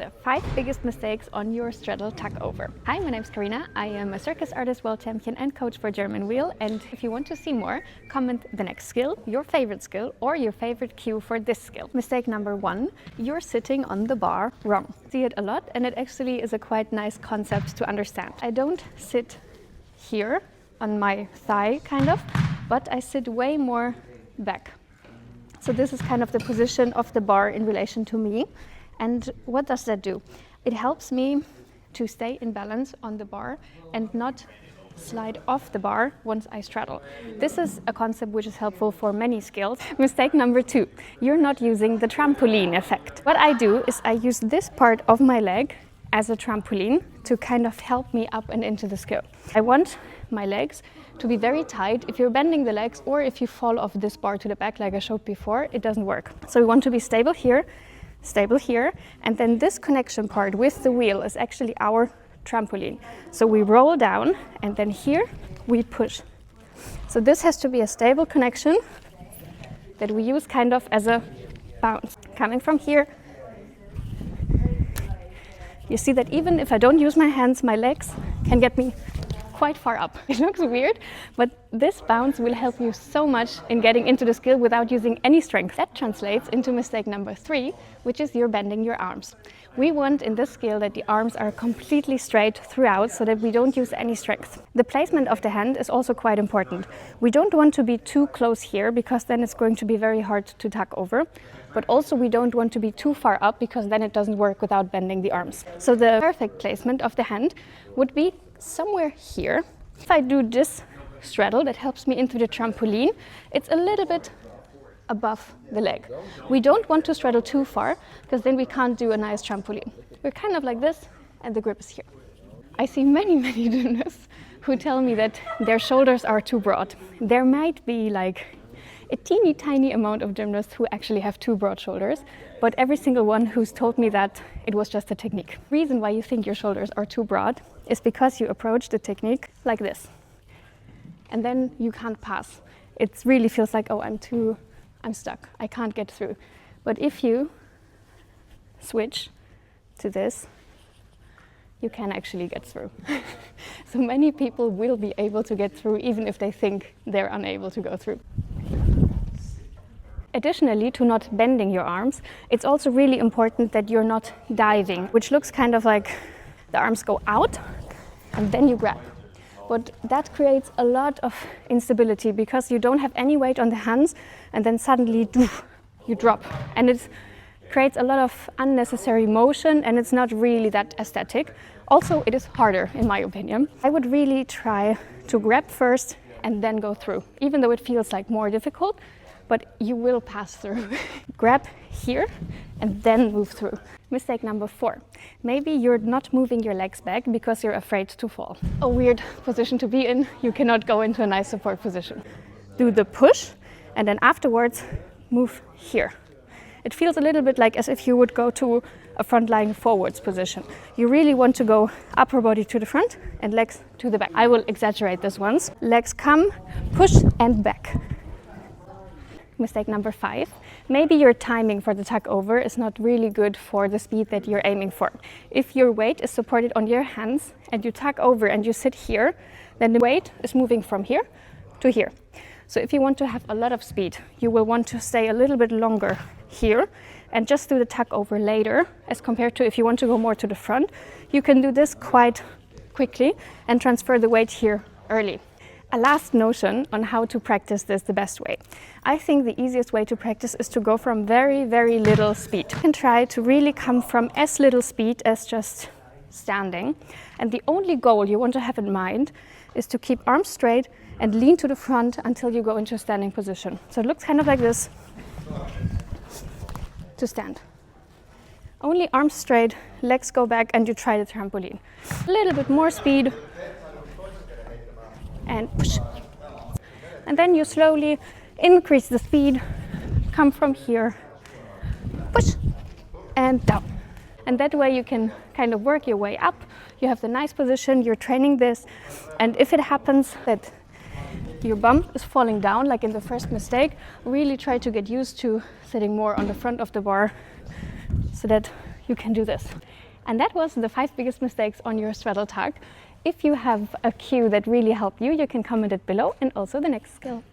the 5 biggest mistakes on your straddle tuck over. Hi, my name is Karina. I am a circus artist, world champion and coach for Germanwheel. And if you want to see more, comment the next skill, your favorite skill or your favorite cue for this skill. Mistake number 1, you're sitting on the bar wrong. I see it a lot and it actually is a quite nice concept to understand. I don't sit here on my thigh kind of, but I sit way more back. So this is kind of the position of the bar in relation to me. And what does that do? It helps me to stay in balance on the bar and not slide off the bar once I straddle. This is a concept which is helpful for many skills. Mistake number 2, you're not using the trampoline effect. What I do is I use this part of my leg as a trampoline to kind of help me up and into the skill. I want my legs to be very tight. If you're bending the legs or if you fall off this bar to the back like I showed before, it doesn't work. So we want to be stable here, and then this connection part with the wheel is actually our trampoline. So we roll down and then here we push. So this has to be a stable connection that we use kind of as a bounce. Coming from here, you see that even if I don't use my hands, my legs can get me quite far up. It looks weird, but this bounce will help you so much in getting into the skill without using any strength. That translates into mistake number 3, which is you're bending your arms. We want in this skill that the arms are completely straight throughout so that we don't use any strength. The placement of the hand is also quite important. We don't want to be too close here because then it's going to be very hard to tuck over. But also we don't want to be too far up because then it doesn't work without bending the arms. So the perfect placement of the hand would be somewhere here. If I do this straddle that helps me into the trampoline, it's a little bit above the leg. We don't want to straddle too far because then we can't do a nice trampoline. We're kind of like this and the grip is here. I see many gymnasts who tell me that their shoulders are too broad. There might be like a teeny tiny amount of gymnasts who actually have too broad shoulders, but every single one who's told me that it was just a technique. The reason why you think your shoulders are too broad is because you approach the technique like this. And then you can't pass. It really feels like, oh, I'm stuck, I can't get through. But if you switch to this, you can actually get through. So many people will be able to get through even if they think they're unable to go through. Additionally, to not bending your arms, it's also really important that you're not diving, which looks kind of like the arms go out and then you grab. But that creates a lot of instability because you don't have any weight on the hands and then suddenly you drop. And it creates a lot of unnecessary motion and it's not really that aesthetic. Also, it is harder in my opinion. I would really try to grab first and then go through, even though it feels like more difficult. But you will pass through. Grab here and then move through. Mistake number 4. Maybe you're not moving your legs back because you're afraid to fall. A weird position to be in. You cannot go into a nice support position. Do the push and then afterwards move here. It feels a little bit like as if you would go to a front lying forwards position. You really want to go upper body to the front and legs to the back. I will exaggerate this once. Legs come, push and back. Mistake number 5, maybe your timing for the tuck over is not really good for the speed that you're aiming for. If your weight is supported on your hands and you tuck over and you sit here, then the weight is moving from here to here. So if you want to have a lot of speed, you will want to stay a little bit longer here and just do the tuck over later, as compared to if you want to go more to the front, you can do this quite quickly and transfer the weight here early. A last notion on how to practice this the best way. I think the easiest way to practice is to go from very little speed. You can try to really come from as little speed as just standing. And the only goal you want to have in mind is to keep arms straight and lean to the front until you go into a standing position. So it looks kind of like this to stand. Only arms straight, legs go back and you try the trampoline. A little bit more speed. And push. And then you slowly increase the speed, come from here, push, and down. And that way you can kind of work your way up. You have the nice position, you're training this. And if it happens that your bum is falling down, like in the first mistake, really try to get used to sitting more on the front of the bar so that you can do this. And that was the 5 biggest mistakes on your straddle tug. If you have a cue that really helped you, you can comment it below, and also the next skill.